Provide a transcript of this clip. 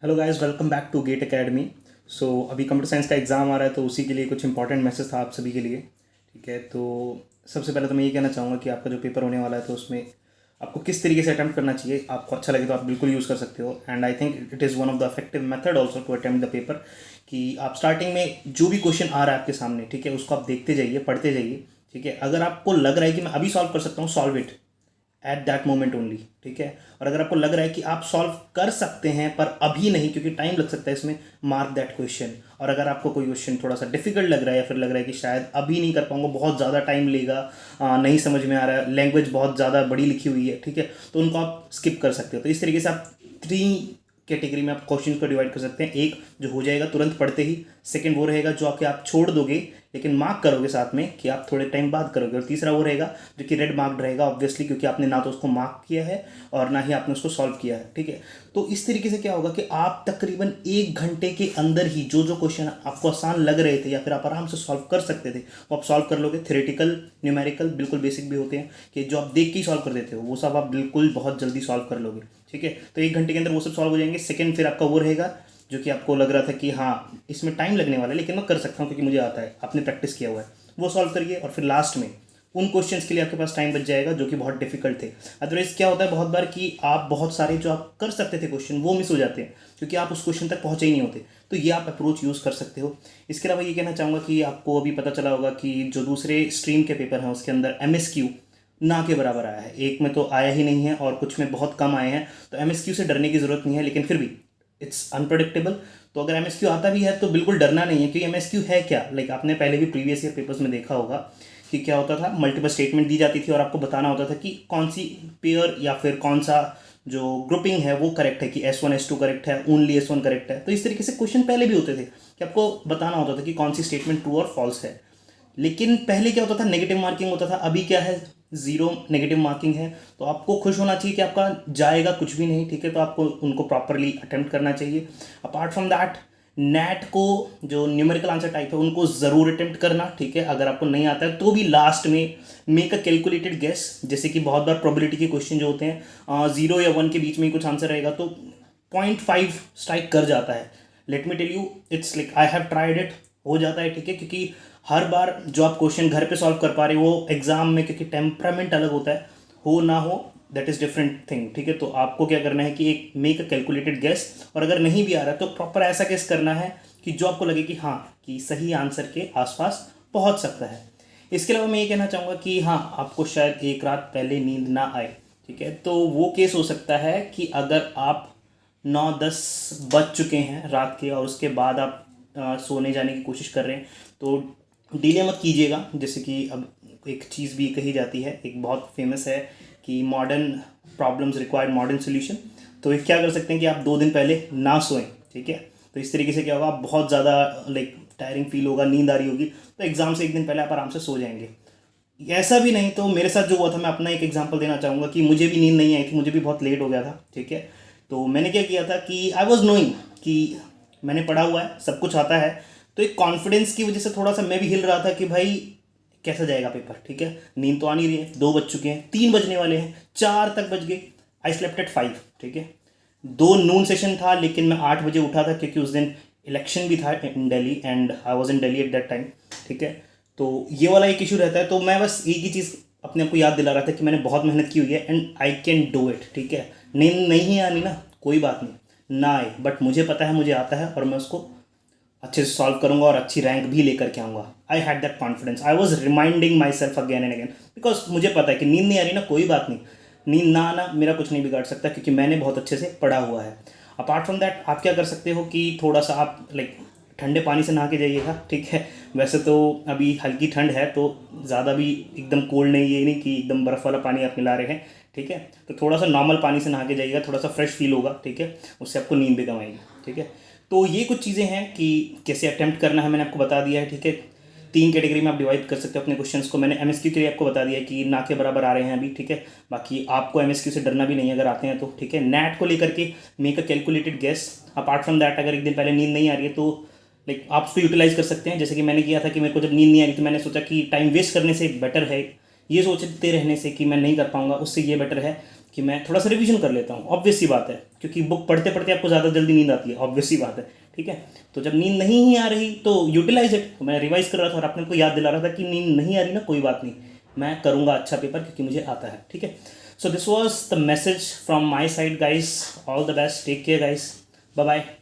Hello guys, welcome back to GATE academy. अभी computer science का exam आ रहा है, तो उसी के लिए कुछ इंपॉर्टेंट मैसेज था आप सभी के लिए। ठीक है, तो सबसे पहले तो मैं ये कहना चाहूँगा कि आपका जो पेपर होने वाला है तो उसमें आपको किस तरीके से अटैम्प्ट करना चाहिए। आपको अच्छा लगे तो आप बिल्कुल यूज़ कर सकते हो, and I think it is one of the effective method also to attempt the paper. कि आप स्टार्टिंग में जो भी क्वेश्चन आ रहा है आपके सामने, ठीक है, उसको आप देखते जाइए, पढ़ते जाइए। ठीक है, अगर आपको लग रहा है कि मैं अभी सॉल्व कर सकता हूँ, solve it at that moment only. ठीक है, और अगर आपको लग रहा है कि आप सॉल्व कर सकते हैं पर अभी नहीं क्योंकि टाइम लग सकता है इसमें, मार्क दैट क्वेश्चन। और अगर आपको कोई क्वेश्चन थोड़ा सा डिफिकल्ट लग रहा है या फिर लग रहा है कि शायद अभी नहीं कर पाऊंगा, बहुत ज़्यादा टाइम लेगा, नहीं समझ में आ रहा है, लैंग्वेज बहुत ज़्यादा बड़ी लिखी हुई है, ठीक है, तो उनको आप स्किप कर सकते हो। तो इस तरीके से आप थ्री कैटेगरी में आप क्वेश्चन को डिवाइड कर सकते हैं। एक जो हो जाएगा तुरंत पढ़ते ही, सेकंड वो रहेगा जो आपके आप छोड़ दोगे लेकिन मार्क करोगे साथ में कि आप थोड़े टाइम बाद करोगे, और तीसरा वो रहेगा जो कि रेड मार्क्ड रहेगा ऑब्वियसली, क्योंकि आपने ना तो उसको मार्क किया है और ना ही आपने उसको सॉल्व किया है। ठीक है, तो इस तरीके से क्या होगा कि आप तकरीबन 1 घंटे के अंदर ही जो जो क्वेश्चन आपको आसान लग रहे थे या फिर आप आराम से सॉल्व कर सकते थे वो आप सॉल्व कर लोगे। थ्योरेटिकल, न्यूमेरिकल, बिल्कुल बेसिक भी होते हैं कि जो आप देख के ही सॉल्व कर देते हो, वो सब आप बिल्कुल बहुत जल्दी सॉल्व कर लोगे। ठीक है, तो 1 घंटे के अंदर वो सब सॉल्व हो जाएंगे। सेकंड फिर आपका वो रहेगा जो कि आपको लग रहा था कि हाँ इसमें टाइम लगने वाला है लेकिन मैं कर सकता हूँ क्योंकि मुझे आता है, आपने प्रैक्टिस किया हुआ है, वो सॉल्व करिए। और फिर लास्ट में उन क्वेश्चंस के लिए आपके पास टाइम बच जाएगा जो कि बहुत डिफिकल्ट थे। अदरवाइज क्या होता है बहुत बार कि आप बहुत सारे जो आप कर सकते थे क्वेश्चन वो मिस हो जाते हैं क्योंकि आप उस क्वेश्चन तक पहुंचे ही नहीं होते। तो ये आप अप्रोच यूज़ कर सकते हो। इसके अलावा ये कहना चाहूँगा कि आपको अभी पता चला होगा कि जो दूसरे स्ट्रीम के पेपर हैं उसके अंदर MSQ ना के बराबर आया है। एक में तो आया ही नहीं है और कुछ में बहुत कम आए हैं, तो MSQ से डरने की ज़रूरत नहीं है, लेकिन फिर भी इट्स अनप्रडिक्टेबल। तो अगर MSQ आता भी है तो बिल्कुल डरना नहीं है, क्योंकि MSQ है क्या, लाइक आपने पहले भी प्रीवियस ईयर पेपर्स में देखा होगा कि क्या होता था, मल्टीपल स्टेटमेंट दी जाती थी और आपको बताना होता था कि कौन सी पेयर या फिर कौन सा जो ग्रुपिंग है वो करेक्ट है, कि S1 S2 करेक्ट है, ओनली S1 करेक्ट है। तो इस तरीके से क्वेश्चन पहले भी होते थे कि आपको बताना होता था कि कौन सी स्टेटमेंट ट्रू और फॉल्स है। लेकिन पहले क्या होता था, नेगेटिव मार्किंग होता था, अभी क्या है, जीरो नेगेटिव मार्किंग है। तो आपको खुश होना चाहिए कि आपका जाएगा कुछ भी नहीं। ठीक है, तो आपको उनको प्रॉपरली अटेम्प्ट करना चाहिए। अपार्ट फ्रॉम दैट, नेट को जो न्यूमेरिकल आंसर टाइप है उनको ज़रूर अटेम्प्ट करना। ठीक है, अगर आपको नहीं आता है तो भी लास्ट में मेक अ कैलकुलेटेड गेस। जैसे कि बहुत बार प्रोबेबिलिटी के क्वेश्चन जो होते हैं 0 या 1 के बीच में ही कुछ आंसर रहेगा, तो 0.5 स्ट्राइक कर जाता है। Let me tell you, it's like I have tried it, हो जाता है। ठीक है, क्योंकि हर बार जो आप क्वेश्चन घर पे सॉल्व कर पा रहे हो वो एग्जाम में, क्योंकि टेम्परामेंट अलग होता है, हो ना हो दैट इज़ डिफरेंट थिंग। ठीक है, तो आपको क्या करना है कि एक मेक अ कैलकुलेटेड गेस, और अगर नहीं भी आ रहा तो प्रॉपर ऐसा गेस करना है कि जो आपको लगे कि हाँ कि सही आंसर के आसपास पहुंच सकता है। इसके अलावा मैं ये कहना चाहूँगा कि हाँ, आपको शायद एक रात पहले नींद ना आए। ठीक है, तो वो केस हो सकता है कि अगर आप 9-10 बज चुके हैं रात के और उसके बाद आप सोने जाने की कोशिश कर रहे हैं, तो डिले मत कीजिएगा। जैसे कि अब एक चीज़ भी कही जाती है, एक बहुत फेमस है कि modern problems required modern solution. तो ये क्या कर सकते हैं कि आप 2 दिन पहले ना सोएं। ठीक है, तो इस तरीके से क्या होगा, आप बहुत ज़्यादा लाइक टायरिंग फील होगा, नींद आ रही होगी, तो एग्ज़ाम से 1 दिन पहले आप आराम से सो जाएंगे। ऐसा भी नहीं तो मेरे साथ जो हुआ था, मैं अपना एक एग्जांपल देना चाहूँगा कि मुझे भी नींद नहीं आई थी, मुझे भी बहुत लेट हो गया था। ठीक है, तो मैंने क्या किया था कि आई वॉज नोइंग कि मैंने पढ़ा हुआ है, सब कुछ आता है, तो एक कॉन्फिडेंस की वजह से थोड़ा सा मैं भी हिल रहा था कि भाई कैसा जाएगा पेपर। ठीक है, नींद तो आ नहीं रही है, 2 बज चुके हैं, 3 बजने वाले हैं, 4 तक बज गए। I slept at 5। ठीक है, 2 नून सेशन था लेकिन मैं 8 बजे उठा था क्योंकि उस दिन इलेक्शन भी था in Delhi and I was in Delhi at that time. ठीक है, तो ये वाला एक इशू रहता है। तो मैं बस एक ही चीज़ अपने आप को याद दिला रहा था कि मैंने बहुत मेहनत की हुई है and I can do it. ठीक है, नींद नहीं आनी ना, कोई बात नहीं, ना आए, बट मुझे पता है मुझे आता है और मैं उसको अच्छे से सॉल्व करूंगा और अच्छी रैंक भी लेकर के आऊँगा। I had that confidence, I was reminding my self again and again, because मुझे पता है कि नींद नहीं आ रही ना, कोई बात नहीं, नींद ना आना मेरा कुछ नहीं बिगाड़ सकता क्योंकि मैंने बहुत अच्छे से पढ़ा हुआ है। अपार्ट फ्रॉम दैट, आप क्या कर सकते हो कि थोड़ा सा आप लाइक ठंडे पानी से नहा के जाइएगा। ठीक है, वैसे तो अभी हल्की ठंड है तो ज़्यादा भी एकदम कोल्ड नहीं, ये नहीं कि एकदम बर्फ़ वाला पानी आप मिला रहे हैं। ठीक है, तो थोड़ा सा नॉर्मल पानी से नहा के जाइएगा, थोड़ा सा फ्रेश फील होगा। ठीक है, उससे आपको नींद भी कम आएगी। ठीक है, तो ये कुछ चीज़ें हैं कि कैसे अटैम्प्ट करना है, मैंने आपको बता दिया है। ठीक है, 3 कैटेगरी में आप डिवाइड कर सकते हो अपने क्वेश्चंस को। मैंने MSQ के लिए आपको बता दिया है कि ना के बराबर आ रहे हैं अभी। ठीक है, बाकी आपको MSQ से डरना भी नहीं है अगर आते हैं तो। ठीक है, नेट को लेकर के make a calculated guess. Apart from that, अगर 1 दिन पहले नींद नहीं आ रही है तो लाइक आप उसको यूटिलाइज कर सकते हैं। जैसे कि मैंने किया था कि मेरे को जब नींद नहीं आ रही तो मैंने सोचा कि टाइम वेस्ट करने से बेटर है, ये सोचते रहने से कि मैं नहीं कर पाऊंगा, उससे ये बेटर है कि मैं थोड़ा सा रिवीजन कर लेता हूँ। ऑब्वियस सी बात है, क्योंकि बुक पढ़ते पढ़ते आपको ज़्यादा जल्दी नींद आती है, ऑब्वियस सी बात है। ठीक है, तो जब नींद नहीं ही आ रही तो यूटिलाइज इट। तो मैं रिवाइज कर रहा था और अपने को याद दिला रहा था कि नींद नहीं आ रही ना, कोई बात नहीं, मैं करूँगा अच्छा पेपर क्योंकि मुझे आता है। ठीक है, so this was the message from my side guys. All the best, take care guys, bye bye.